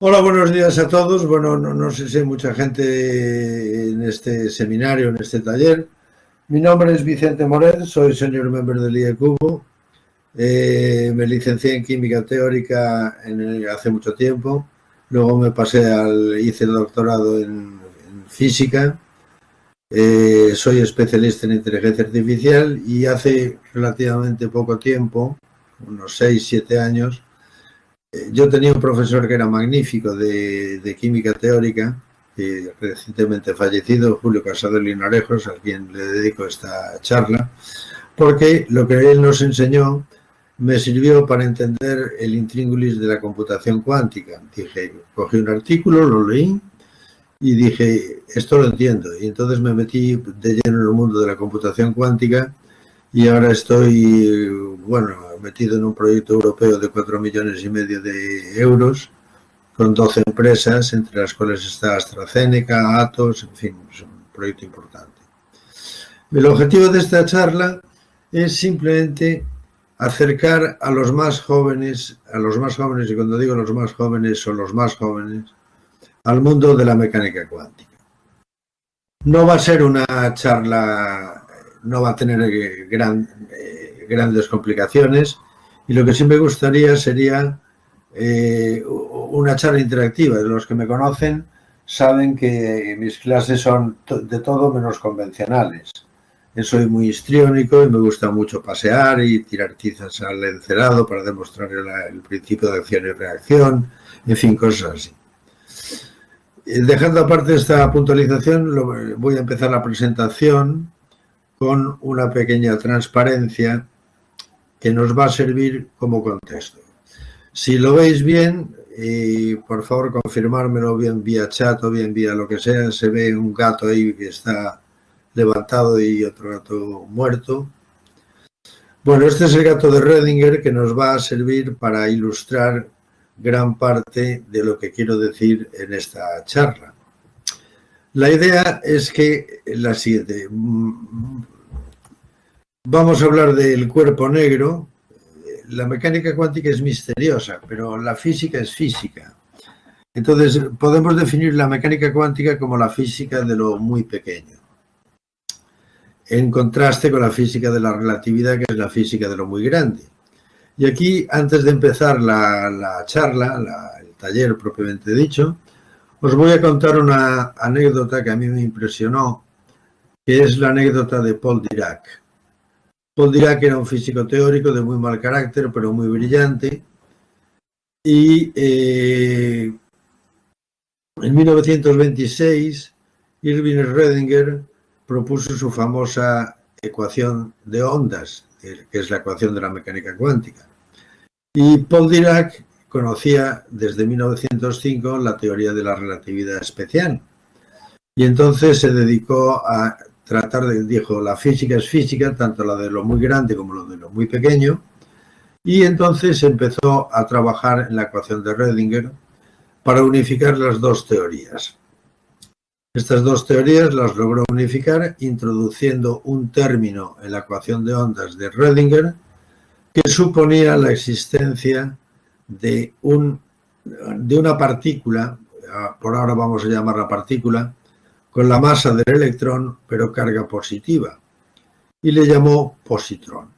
Hola, buenos días a todos. Bueno, no sé si hay mucha gente en este seminario, en este taller. Mi nombre es Vicente Moret, soy senior member del IECubo. Me licencié en química teórica hace mucho tiempo. Luego hice el doctorado en física. Soy especialista en inteligencia artificial y hace relativamente poco tiempo, unos 6, 7 años, yo tenía un profesor que era magnífico de química teórica, recientemente fallecido, Julio Casado Linarejos, a quien le dedico esta charla, porque lo que él nos enseñó me sirvió para entender el intríngulis de la computación cuántica. Cogí un artículo, lo leí y dije, esto lo entiendo. Y entonces me metí de lleno en el mundo de la computación cuántica y ahora estoy, metido en un proyecto europeo de 4,5 millones de euros con 12 empresas, entre las cuales está AstraZeneca, Atos, en fin, es un proyecto importante. El objetivo de esta charla es simplemente acercar a los más jóvenes, y cuando digo los más jóvenes son los más jóvenes, al mundo de la mecánica cuántica. No va a ser una charla, no va a tener grandes complicaciones, y lo que sí me gustaría sería una charla interactiva. Los que me conocen saben que mis clases son de todo menos convencionales. Soy muy histriónico y me gusta mucho pasear y tirar tizas al encerado para demostrar el principio de acción y reacción, en fin, cosas así. Dejando aparte esta puntualización, voy a empezar la presentación con una pequeña transparencia que nos va a servir como contexto. Si lo veis bien, por favor confirmármelo bien vía chat o bien vía lo que sea. Se ve un gato ahí que está levantado y otro gato muerto. Bueno, este es el gato de Rödinger, que nos va a servir para ilustrar gran parte de lo que quiero decir en esta charla. La idea es que la siguiente. Vamos a hablar del cuerpo negro. La mecánica cuántica es misteriosa, pero la física es física. Entonces, podemos definir la mecánica cuántica como la física de lo muy pequeño, en contraste con la física de la relatividad, que es la física de lo muy grande. Y aquí, antes de empezar la charla, el taller propiamente dicho, os voy a contar una anécdota que a mí me impresionó, que es la anécdota de Paul Dirac. Paul Dirac era un físico teórico de muy mal carácter, pero muy brillante. Y en 1926, Irving Schrödinger propuso su famosa ecuación de ondas, que es la ecuación de la mecánica cuántica. Y Paul Dirac conocía desde 1905 la teoría de la relatividad especial. Y entonces se dedicó a dijo, la física es física, tanto la de lo muy grande como lo de lo muy pequeño. Y entonces empezó a trabajar en la ecuación de Schrödinger para unificar las dos teorías. Estas dos teorías las logró unificar introduciendo un término en la ecuación de ondas de Schrödinger que suponía la existencia de una partícula, por ahora vamos a llamarla partícula, con la masa del electrón pero carga positiva, y le llamó positrón.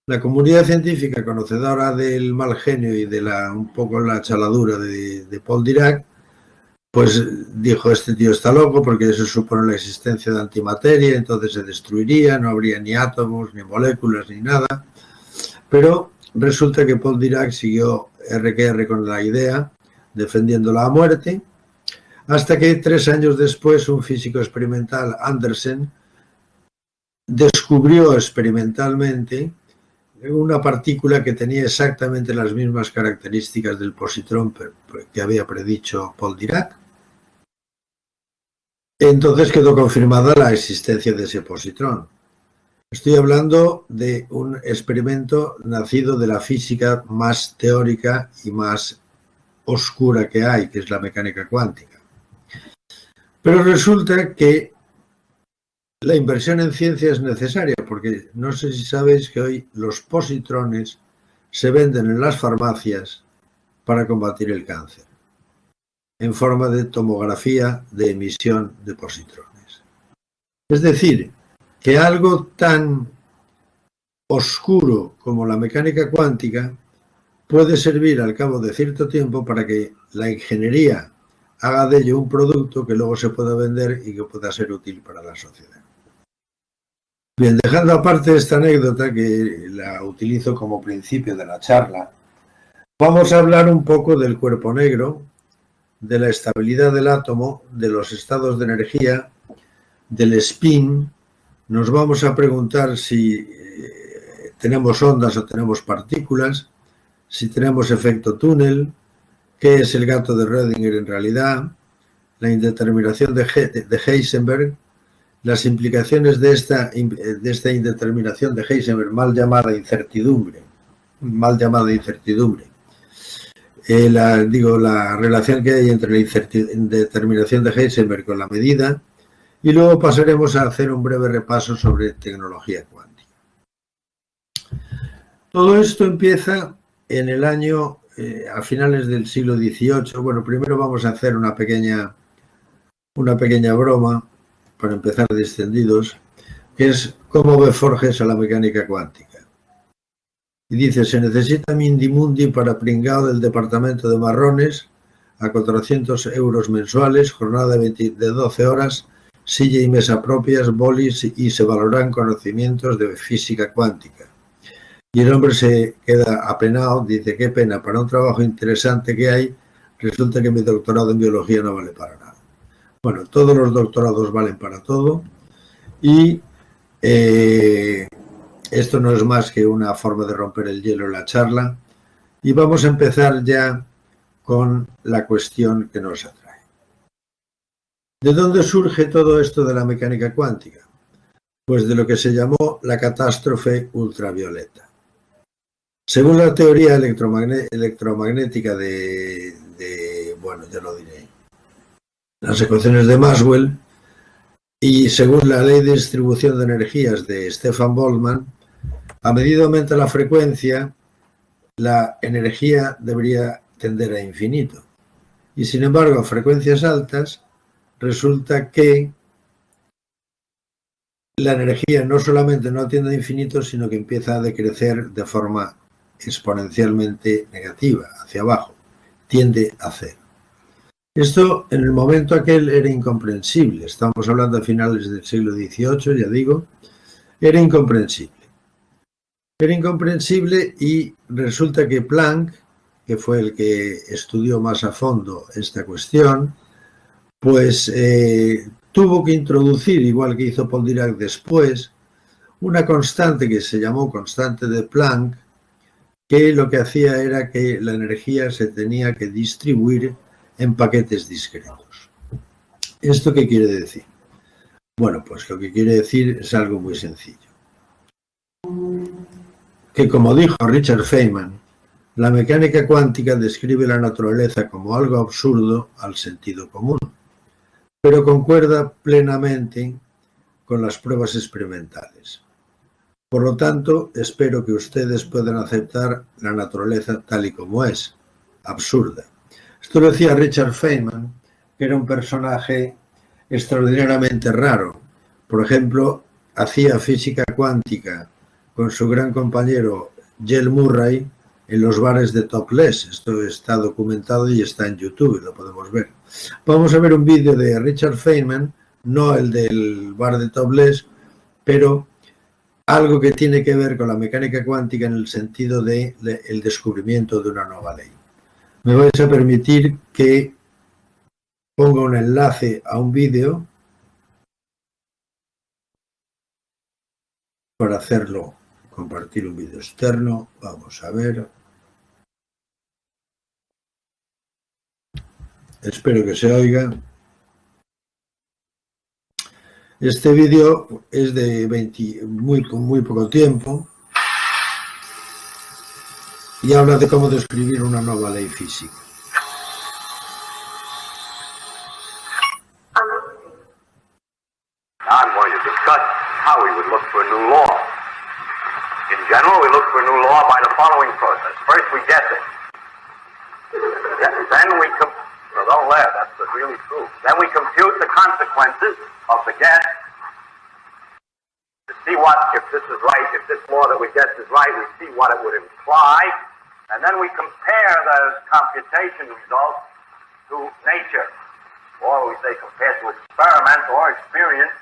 La comunidad científica, conocedora del mal genio y de un poco la chaladura de Paul Dirac, pues dijo, este tío está loco porque eso supone la existencia de antimateria, entonces se destruiría, no habría ni átomos, ni moléculas, ni nada. Pero resulta que Paul Dirac siguió RQR con la idea, defendiéndola a muerte, hasta que 3 años después un físico experimental, Andersen, descubrió experimentalmente una partícula que tenía exactamente las mismas características del positrón que había predicho Paul Dirac. Entonces quedó confirmada la existencia de ese positrón. Estoy hablando de un experimento nacido de la física más teórica y más oscura que hay, que es la mecánica cuántica. Pero resulta que la inversión en ciencia es necesaria, porque no sé si sabéis que hoy los positrones se venden en las farmacias para combatir el cáncer. en forma de tomografía de emisión de positrones. Es decir, que algo tan oscuro como la mecánica cuántica puede servir al cabo de cierto tiempo para que la ingeniería haga de ello un producto que luego se pueda vender y que pueda ser útil para la sociedad. Bien, dejando aparte esta anécdota que la utilizo como principio de la charla, vamos a hablar un poco del cuerpo negro, de la estabilidad del átomo, de los estados de energía, del spin. Nos vamos a preguntar si tenemos ondas o tenemos partículas, si tenemos efecto túnel, qué es el gato de Rödinger en realidad, la indeterminación de Heisenberg, las implicaciones de esta indeterminación de Heisenberg, mal llamada incertidumbre, la relación que hay entre la indeterminación de Heisenberg con la medida, y luego pasaremos a hacer un breve repaso sobre tecnología cuántica. Todo esto empieza en el año, a finales del siglo XVIII. Bueno, primero vamos a hacer una pequeña broma, para empezar descendidos, que es cómo ve Forges a la mecánica cuántica. Y dice, se necesita Mindimundi para pringao del departamento de marrones a 400 euros mensuales, jornada de 12 horas, silla y mesa propias, bolis y se valoran conocimientos de física cuántica. Y el hombre se queda apenado, dice, qué pena, para un trabajo interesante que hay, resulta que mi doctorado en biología no vale para nada. Bueno, todos los doctorados valen para todo y esto no es más que una forma de romper el hielo en la charla y vamos a empezar ya con la cuestión que nos atrae. ¿De dónde surge todo esto de la mecánica cuántica? Pues de lo que se llamó la catástrofe ultravioleta. Según la teoría electromagnética bueno, ya lo diré, las ecuaciones de Maxwell, y según la ley de distribución de energías de Stefan Boltzmann, a medida que aumenta la frecuencia, la energía debería tender a infinito. Y sin embargo, a frecuencias altas, resulta que la energía no solamente no tiende a infinito, sino que empieza a decrecer de forma exponencialmente negativa, hacia abajo, tiende a cero. Esto en el momento aquel era incomprensible, estamos hablando a finales del siglo XVIII, ya digo, era incomprensible. Era incomprensible y resulta que Planck, que fue el que estudió más a fondo esta cuestión, pues tuvo que introducir, igual que hizo Paul Dirac después, una constante que se llamó constante de Planck, que lo que hacía era que la energía se tenía que distribuir en paquetes discretos. ¿Esto qué quiere decir? Bueno, pues lo que quiere decir es algo muy sencillo. Que como dijo Richard Feynman, la mecánica cuántica describe la naturaleza como algo absurdo al sentido común, pero concuerda plenamente con las pruebas experimentales. Por lo tanto, espero que ustedes puedan aceptar la naturaleza tal y como es, absurda. Esto lo decía Richard Feynman, que era un personaje extraordinariamente raro. Por ejemplo, hacía física cuántica con su gran compañero Jell Murray en los bares de Topless. Esto está documentado y está en YouTube, lo podemos ver. Vamos a ver un vídeo de Richard Feynman, no el del bar de Topless, pero algo que tiene que ver con la mecánica cuántica en el sentido de el descubrimiento de una nueva ley. Me vais a permitir que ponga un enlace a un vídeo para hacerlo, compartir un vídeo externo. Vamos a ver. Espero que se oiga. Este vídeo es de muy poco tiempo y habla de cómo describir una nueva ley física. I'm going to discuss how we would look for a new law. In general, we look for a new law by the following process. First, we guess it. Then we So don't laugh, that's really true. Then we compute the consequences of the guess to see what, if this is right, if this law that we guessed is right, we see what it would imply, and then we compare those computation results to nature, or we say compare to experiment or experience,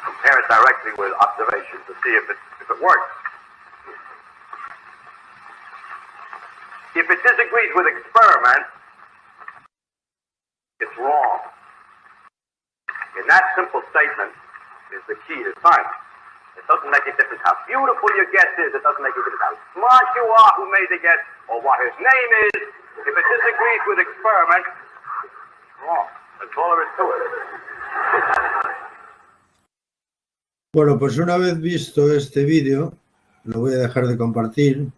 compare it directly with observation to see if it works. If it disagrees with experiment, it's wrong. And that simple statement is the key to science. It doesn't make a difference how beautiful your guess is. It doesn't make a difference how smart you are, who made the guess, or what his name is. If it disagrees with experiment, it's wrong. That's all there is to it. Bueno, pues una vez visto este vídeo, lo voy a dejar de compartir.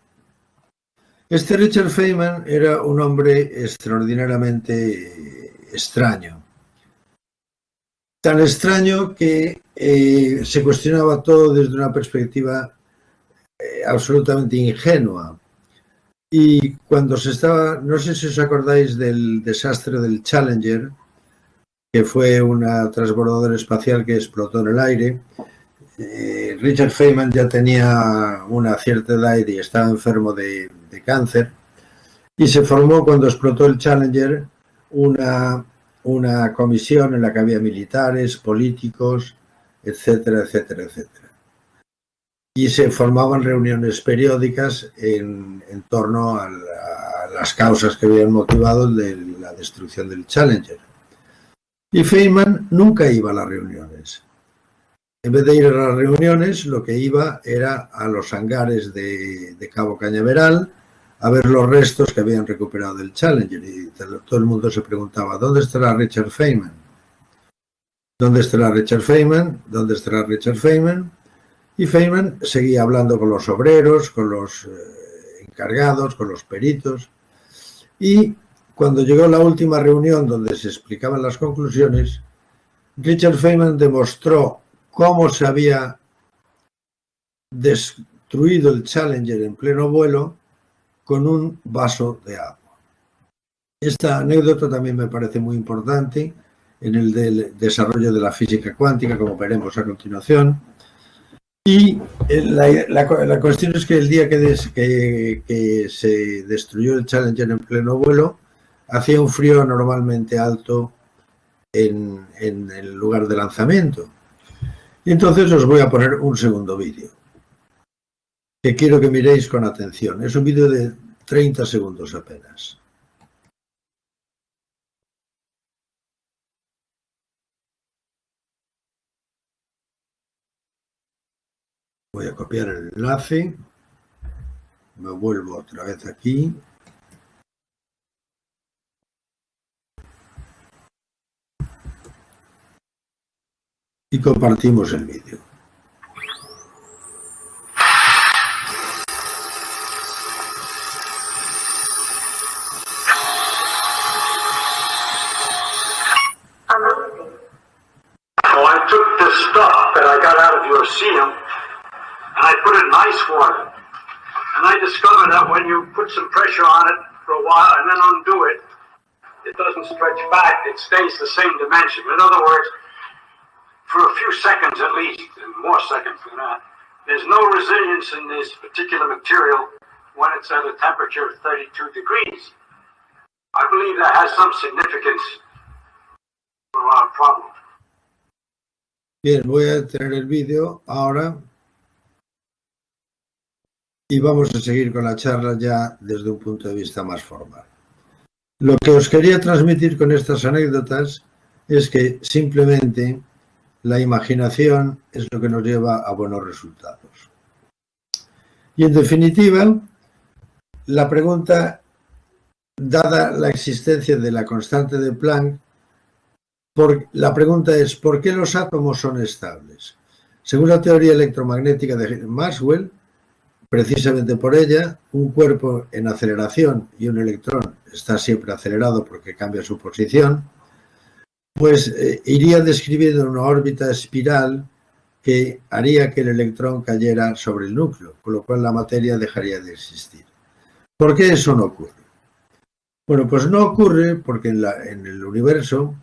Este Richard Feynman era un hombre extraordinariamente extraño. Tan extraño que se cuestionaba todo desde una perspectiva absolutamente ingenua. Y cuando se estaba, no sé si os acordáis del desastre del Challenger, que fue una transbordadora espacial que explotó en el aire, Richard Feynman ya tenía una cierta edad y estaba enfermo de cáncer, y se formó, cuando explotó el Challenger, una comisión en la que había militares, políticos, etcétera, etcétera, etcétera. Y se formaban reuniones periódicas en torno a las causas que habían motivado la destrucción del Challenger. Y Feynman nunca iba a las reuniones. En vez de ir a las reuniones, lo que iba era a los hangares de Cabo Cañaveral a ver los restos que habían recuperado del Challenger. Y todo el mundo se preguntaba, ¿dónde estará Richard Feynman? ¿Dónde estará Richard Feynman? ¿Dónde estará Richard Feynman? Y Feynman seguía hablando con los obreros, con los encargados, con los peritos. Y cuando llegó la última reunión donde se explicaban las conclusiones, Richard Feynman demostró cómo se había destruido el Challenger en pleno vuelo con un vaso de agua. Esta anécdota también me parece muy importante en el del desarrollo de la física cuántica, como veremos a continuación. Y la cuestión es que el día que se destruyó el Challenger en pleno vuelo, hacía un frío normalmente alto en el lugar de lanzamiento. Y entonces os voy a poner un segundo vídeo, que quiero que miréis con atención. Es un vídeo de 30 segundos apenas. Voy a copiar el enlace. Me vuelvo otra vez aquí. Y compartimos el vídeo. So I took the stuff that I got out of your seal and I put it in ice water. And I discovered that when you put some pressure on it for a while and then undo it, it doesn't stretch back, it stays the same dimension. In other words, for a few seconds at least, and more seconds than that, there's no resilience in this particular material when it's at a temperature of 32 degrees. I believe that has some significance for our problem. Bien, voy a detener el vídeo ahora y vamos a seguir con la charla ya desde un punto de vista más formal. Lo que os quería transmitir con estas anécdotas es que simplemente la imaginación es lo que nos lleva a buenos resultados. Y en definitiva, la pregunta, dada la existencia de la constante de Planck, la pregunta es, ¿por qué los átomos son estables? Según la teoría electromagnética de Maxwell, precisamente por ella, un cuerpo en aceleración y un electrón está siempre acelerado porque cambia su posición, pues iría describiendo una órbita espiral que haría que el electrón cayera sobre el núcleo, con lo cual la materia dejaría de existir. ¿Por qué eso no ocurre? Bueno, pues no ocurre porque en el universo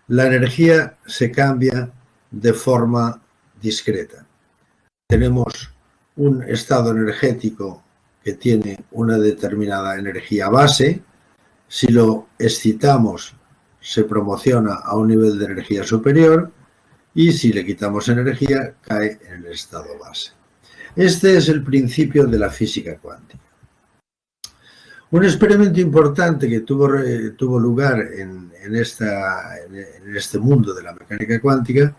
la energía se cambia de forma discreta. Tenemos un estado energético que tiene una determinada energía base. Si lo excitamos, se promociona a un nivel de energía superior, y si le quitamos energía, cae en el estado base. Este es el principio de la física cuántica. Un experimento importante que tuvo lugar en este mundo de la mecánica cuántica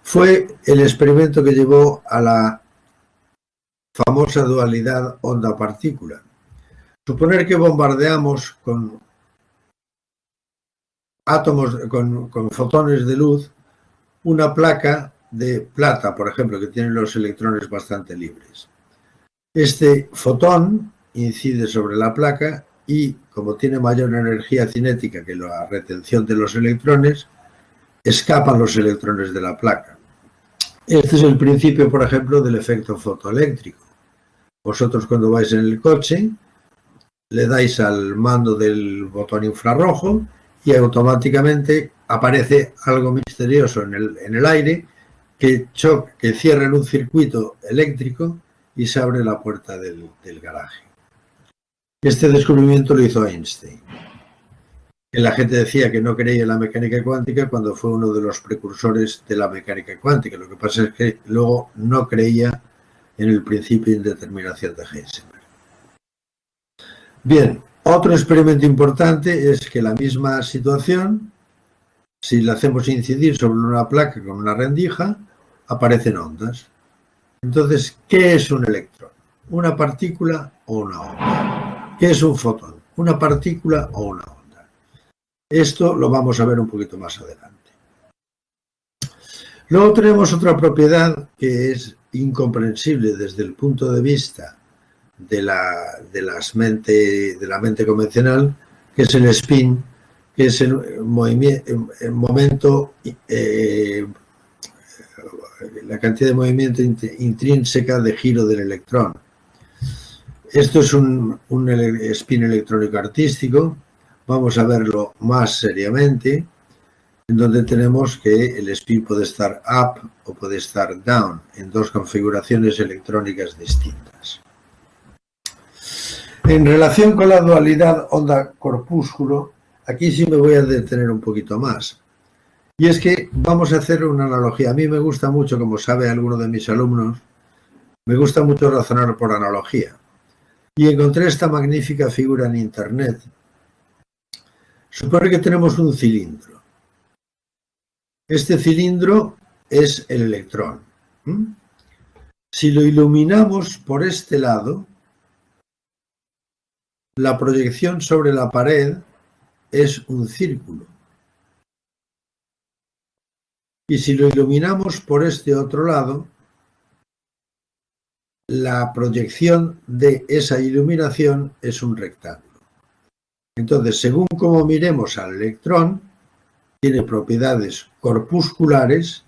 fue el experimento que llevó a la famosa dualidad onda-partícula. Suponer que bombardeamos con átomos, con fotones de luz, una placa de plata, por ejemplo, que tiene los electrones bastante libres. Este fotón incide sobre la placa y, como tiene mayor energía cinética que la retención de los electrones, escapan los electrones de la placa. Este es el principio, por ejemplo, del efecto fotoeléctrico. Vosotros, cuando vais en el coche, le dais al mando del botón infrarrojo y automáticamente aparece algo misterioso en el aire que cierra en un circuito eléctrico y se abre la puerta del garaje. Este descubrimiento lo hizo Einstein. La gente decía que no creía en la mecánica cuántica cuando fue uno de los precursores de la mecánica cuántica. Lo que pasa es que luego no creía en el principio de indeterminación de Heisenberg. Bien, otro experimento importante es que la misma situación, si la hacemos incidir sobre una placa con una rendija, aparecen ondas. Entonces, ¿qué es un electrón? ¿Una partícula o una onda? ¿Qué es un fotón? ¿Una partícula o una onda? Esto lo vamos a ver un poquito más adelante. Luego tenemos otra propiedad que es incomprensible desde el punto de vista de la mente convencional, que es el spin, que es el momento, la cantidad de movimiento intrínseca de giro del electrón. Esto es un spin electrónico artístico. Vamos a verlo más seriamente, en donde tenemos que el spin puede estar up o puede estar down en dos configuraciones electrónicas distintas. En relación con la dualidad onda-corpúsculo, aquí sí me voy a detener un poquito más. Y es que vamos a hacer una analogía. A mí me gusta mucho, como sabe alguno de mis alumnos, me gusta mucho razonar por analogía. Y encontré esta magnífica figura en Internet. Supone que tenemos un cilindro. Este cilindro es el electrón. Si lo iluminamos por este lado, la proyección sobre la pared es un círculo. Y si lo iluminamos por este otro lado, la proyección de esa iluminación es un rectángulo. Entonces, según cómo miremos al electrón, tiene propiedades corpusculares,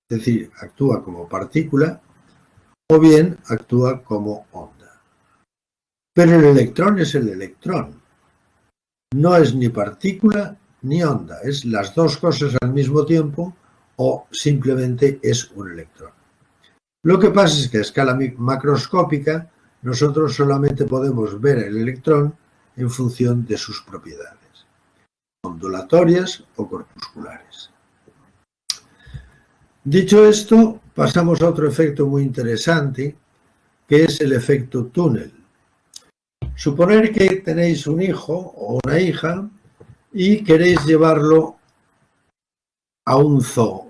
es decir, actúa como partícula, o bien actúa como onda. Pero el electrón es el electrón. No es ni partícula ni onda. Es las dos cosas al mismo tiempo o simplemente es un electrón. Lo que pasa es que a escala macroscópica nosotros solamente podemos ver el electrón en función de sus propiedades, ondulatorias o corpusculares. Dicho esto, pasamos a otro efecto muy interesante, que es el efecto túnel. Suponer que tenéis un hijo o una hija y queréis llevarlo a un zoo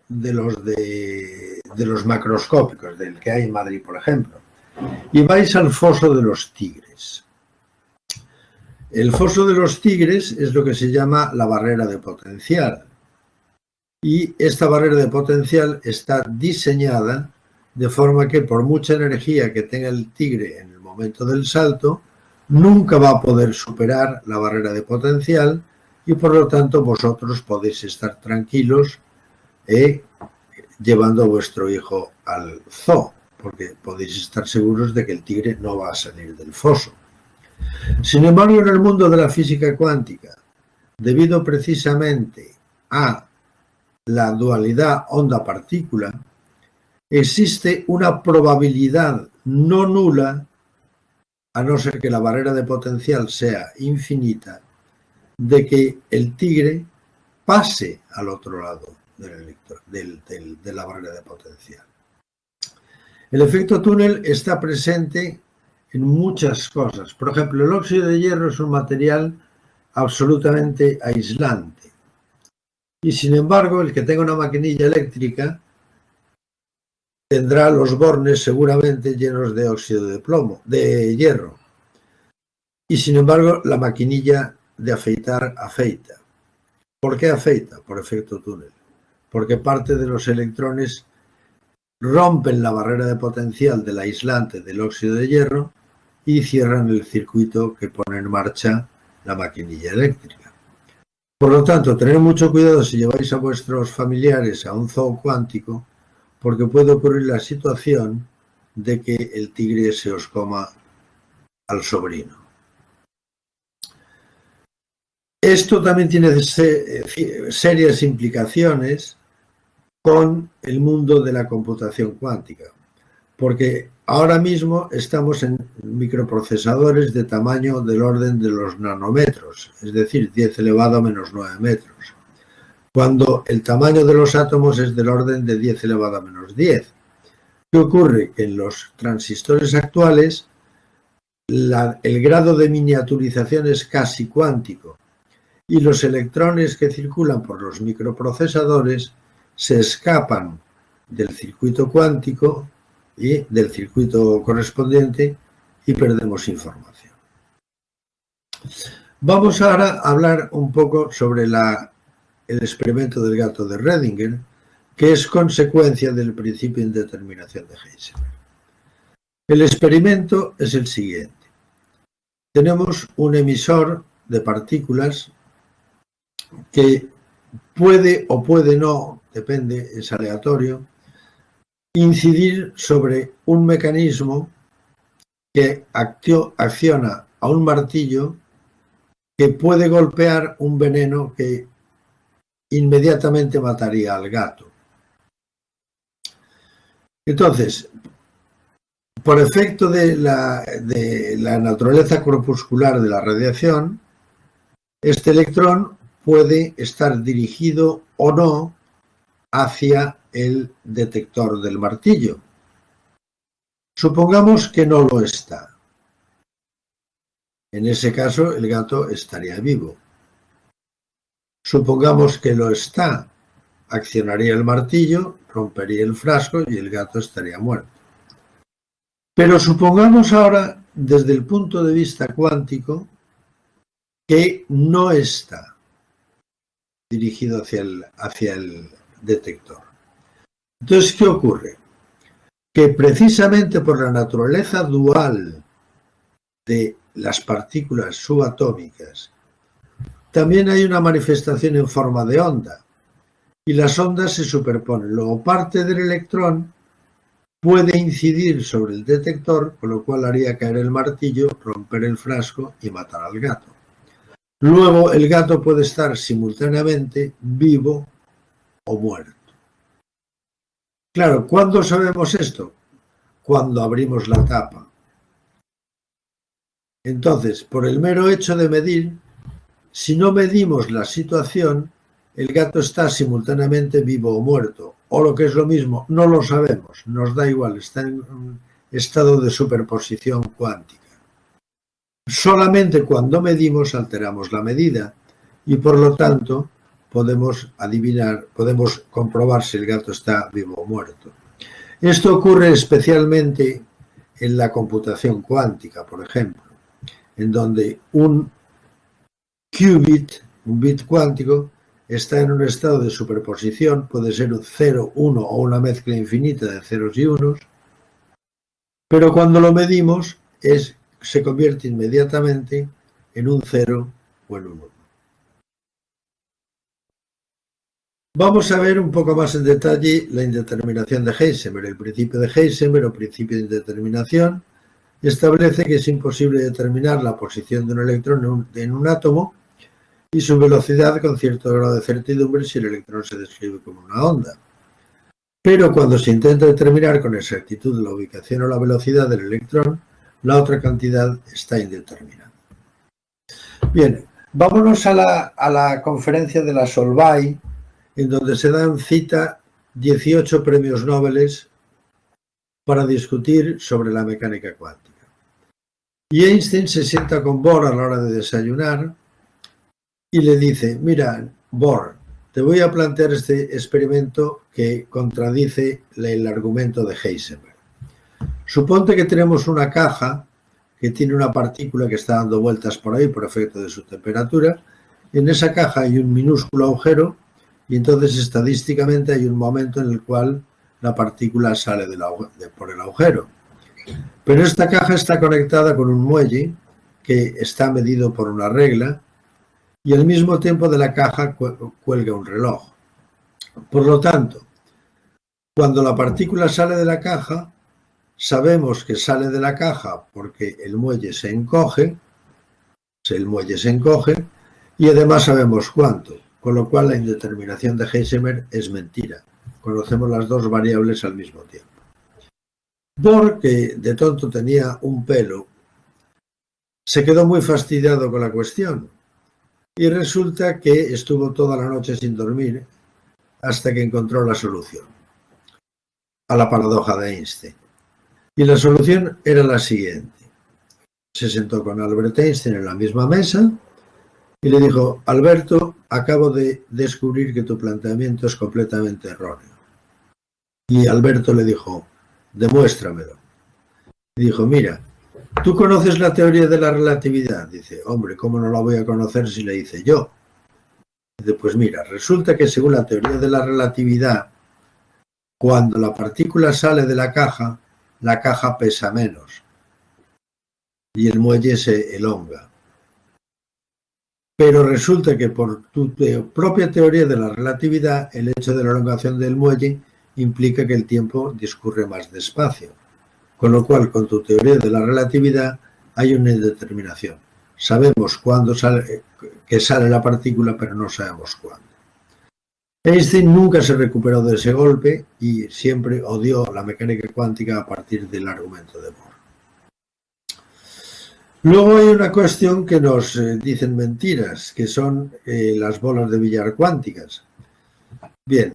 de los macroscópicos, del que hay en Madrid, por ejemplo, y vais al foso de los tigres. El foso de los tigres es lo que se llama la barrera de potencial, y esta barrera de potencial está diseñada de forma que por mucha energía que tenga el tigre en el momento del salto, nunca va a poder superar la barrera de potencial y por lo tanto vosotros podéis estar tranquilos llevando a vuestro hijo al zoo, porque podéis estar seguros de que el tigre no va a salir del foso. Sin embargo, en el mundo de la física cuántica, debido precisamente a la dualidad onda-partícula, existe una probabilidad no nula, a no ser que la barrera de potencial sea infinita, de que el tigre pase al otro lado de la barrera de potencial. El efecto túnel está presente en muchas cosas. Por ejemplo, el óxido de hierro es un material absolutamente aislante. Y sin embargo, el que tenga una maquinilla eléctrica tendrá los bornes seguramente llenos de óxido de hierro. Y sin embargo, la maquinilla de afeitar afeita. ¿Por qué afeita? Por efecto túnel. Porque parte de los electrones rompen la barrera de potencial del aislante del óxido de hierro y cierran el circuito que pone en marcha la maquinilla eléctrica. Por lo tanto, tened mucho cuidado si lleváis a vuestros familiares a un zoo cuántico, porque puede ocurrir la situación de que el tigre se os coma al sobrino. Esto también tiene serias implicaciones con el mundo de la computación cuántica, porque ahora mismo estamos en microprocesadores de tamaño del orden de los nanómetros, es decir, 10 elevado a menos 9 metros, cuando el tamaño de los átomos es del orden de 10 elevado a menos 10. ¿Qué ocurre? Que en los transistores actuales el grado de miniaturización es casi cuántico y los electrones que circulan por los microprocesadores se escapan del circuito cuántico y del circuito correspondiente y perdemos información. Vamos ahora a hablar un poco sobre el experimento del gato de Redinger, que es consecuencia del principio de indeterminación de Heisenberg. El experimento es el siguiente. Tenemos un emisor de partículas que puede o puede no, depende, es aleatorio, incidir sobre un mecanismo que acciona a un martillo que puede golpear un veneno que inmediatamente mataría al gato. Entonces, por efecto de la naturaleza corpuscular de la radiación, este electrón puede estar dirigido o no hacia el detector del martillo. Supongamos que no lo está. En ese caso, el gato estaría vivo. Supongamos que lo está. Accionaría el martillo, rompería el frasco y el gato estaría muerto. Pero supongamos ahora, desde el punto de vista cuántico, que no está dirigido hacia el detector. Entonces, ¿qué ocurre? Que precisamente por la naturaleza dual de las partículas subatómicas, también hay una manifestación en forma de onda, y las ondas se superponen. Luego, parte del electrón puede incidir sobre el detector, con lo cual haría caer el martillo, romper el frasco y matar al gato. Luego, el gato puede estar simultáneamente vivo o muerto. Claro, ¿cuándo sabemos esto? Cuando abrimos la tapa. Entonces, por el mero hecho de medir, si no medimos la situación, el gato está simultáneamente vivo o muerto, o lo que es lo mismo, no lo sabemos, nos da igual, está en un estado de superposición cuántica. Solamente cuando medimos alteramos la medida y por lo tanto podemos adivinar, podemos comprobar si el gato está vivo o muerto. Esto ocurre especialmente en la computación cuántica, por ejemplo, en donde un qubit, un bit cuántico, está en un estado de superposición, puede ser un 0, 1 o una mezcla infinita de ceros y unos, pero cuando lo medimos se convierte inmediatamente en un 0 o en un 1. Vamos a ver un poco más en detalle la indeterminación de Heisenberg. El principio de Heisenberg o principio de indeterminación y establece que es imposible determinar la posición de un electrón en un átomo y su velocidad con cierto grado de certidumbre si el electrón se describe como una onda. Pero cuando se intenta determinar con exactitud la ubicación o la velocidad del electrón, la otra cantidad está indeterminada. Bien, vámonos a la conferencia de la Solvay, en donde se dan cita 18 premios Nobel para discutir sobre la mecánica cuántica. Y Einstein se sienta con Bohr a la hora de desayunar y le dice, mira, Bohr, te voy a plantear este experimento que contradice el argumento de Heisenberg. Suponte que tenemos una caja que tiene una partícula que está dando vueltas por ahí por efecto de su temperatura. En esa caja hay un minúsculo agujero y entonces estadísticamente hay un momento en el cual la partícula sale por el agujero. Pero esta caja está conectada con un muelle que está medido por una regla y al mismo tiempo de la caja cuelga un reloj. Por lo tanto, cuando la partícula sale de la caja, sabemos que sale de la caja porque el muelle se encoge y además sabemos cuánto, con lo cual la indeterminación de Heisenberg es mentira. Conocemos las dos variables al mismo tiempo. Bohr, que de tonto tenía un pelo, se quedó muy fastidiado con la cuestión y resulta que estuvo toda la noche sin dormir hasta que encontró la solución a la paradoja de Einstein. Y la solución era la siguiente. Se sentó con Albert Einstein en la misma mesa y le dijo, Alberto, acabo de descubrir que tu planteamiento es completamente erróneo. Y Alberto le dijo, demuéstramelo. Y dijo, mira, ¿tú conoces la teoría de la relatividad? Dice, hombre, ¿cómo no la voy a conocer si la hice yo? Dice, pues mira, resulta que según la teoría de la relatividad, cuando la partícula sale de la caja pesa menos y el muelle se elonga. Pero resulta que por tu propia teoría de la relatividad, el hecho de la elongación del muelle implica que el tiempo discurre más despacio. Con lo cual, con tu teoría de la relatividad hay una indeterminación. Sabemos cuándo sale la partícula, pero no sabemos cuándo. Einstein nunca se recuperó de ese golpe y siempre odió la mecánica cuántica a partir del argumento de Bohr. Luego hay una cuestión que nos dicen mentiras, que son las bolas de billar cuánticas. Bien,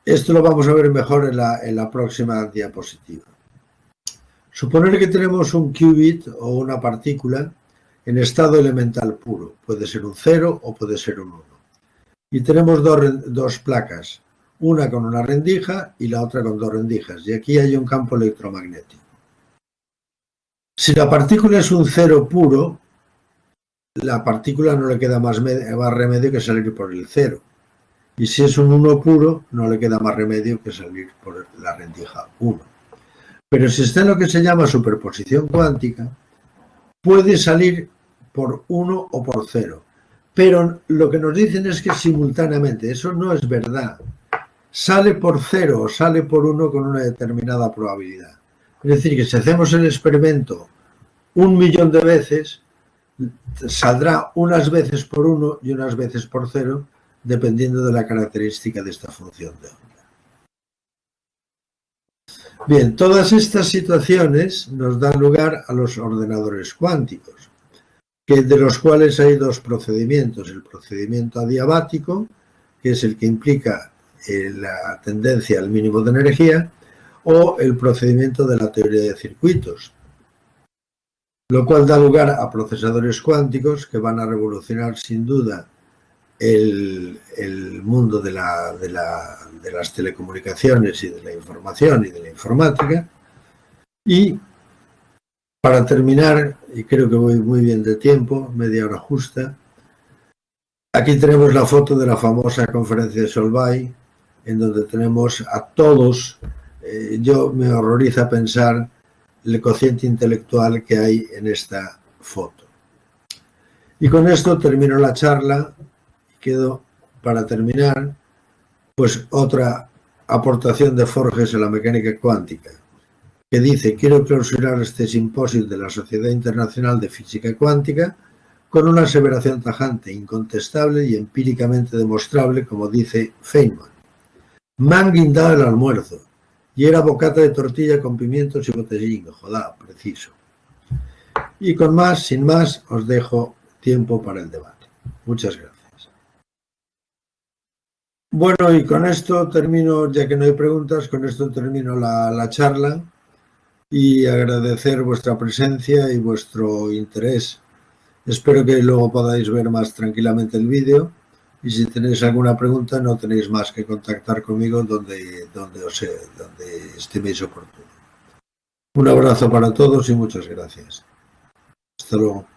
esto lo vamos a ver mejor en la próxima diapositiva. Suponer que tenemos un qubit o una partícula en estado elemental puro. Puede ser un 0 o puede ser un 1. Y tenemos dos placas, una con una rendija y la otra con dos rendijas. Y aquí hay un campo electromagnético. Si la partícula es un 0 puro, la partícula no le queda más remedio que salir por el 0. Y si es un 1 puro, no le queda más remedio que salir por la rendija 1. Pero si está en lo que se llama superposición cuántica, puede salir por 1 o por 0. Pero lo que nos dicen es que simultáneamente, eso no es verdad. Sale por 0 o sale por 1 con una determinada probabilidad. Es decir, que si hacemos el experimento 1.000.000 de veces, saldrá unas veces por 1 y unas veces por 0, dependiendo de la característica de esta función de onda. Bien, todas estas situaciones nos dan lugar a los ordenadores cuánticos, de los cuales hay dos procedimientos. El procedimiento adiabático, que es el que implica la tendencia al mínimo de energía, o el procedimiento de la teoría de circuitos, lo cual da lugar a procesadores cuánticos que van a revolucionar sin duda el mundo de las telecomunicaciones y de la información y de la informática. Y para terminar, y creo que voy muy bien de tiempo, media hora justa, aquí tenemos la foto de la famosa conferencia de Solvay, en donde tenemos a todos. Yo me horroriza pensar el cociente intelectual que hay en esta foto. Y con esto termino la charla y quedo, para terminar, pues otra aportación de Forges a la mecánica cuántica. que dice: quiero clausurar este simposio de la Sociedad Internacional de Física Cuántica con una aseveración tajante, incontestable y empíricamente demostrable, como dice Feynman. Me han guindado el almuerzo y era bocata de tortilla con pimientos y botellín. Joder, preciso. Y con más, sin más, os dejo tiempo para el debate. Muchas gracias. Bueno, y con esto termino, ya que no hay preguntas, con esto termino la charla y agradecer vuestra presencia y vuestro interés. Espero que luego podáis ver más tranquilamente el vídeo y si tenéis alguna pregunta no tenéis más que contactar conmigo donde estiméis oportuno. Un abrazo para todos y muchas gracias. Hasta luego.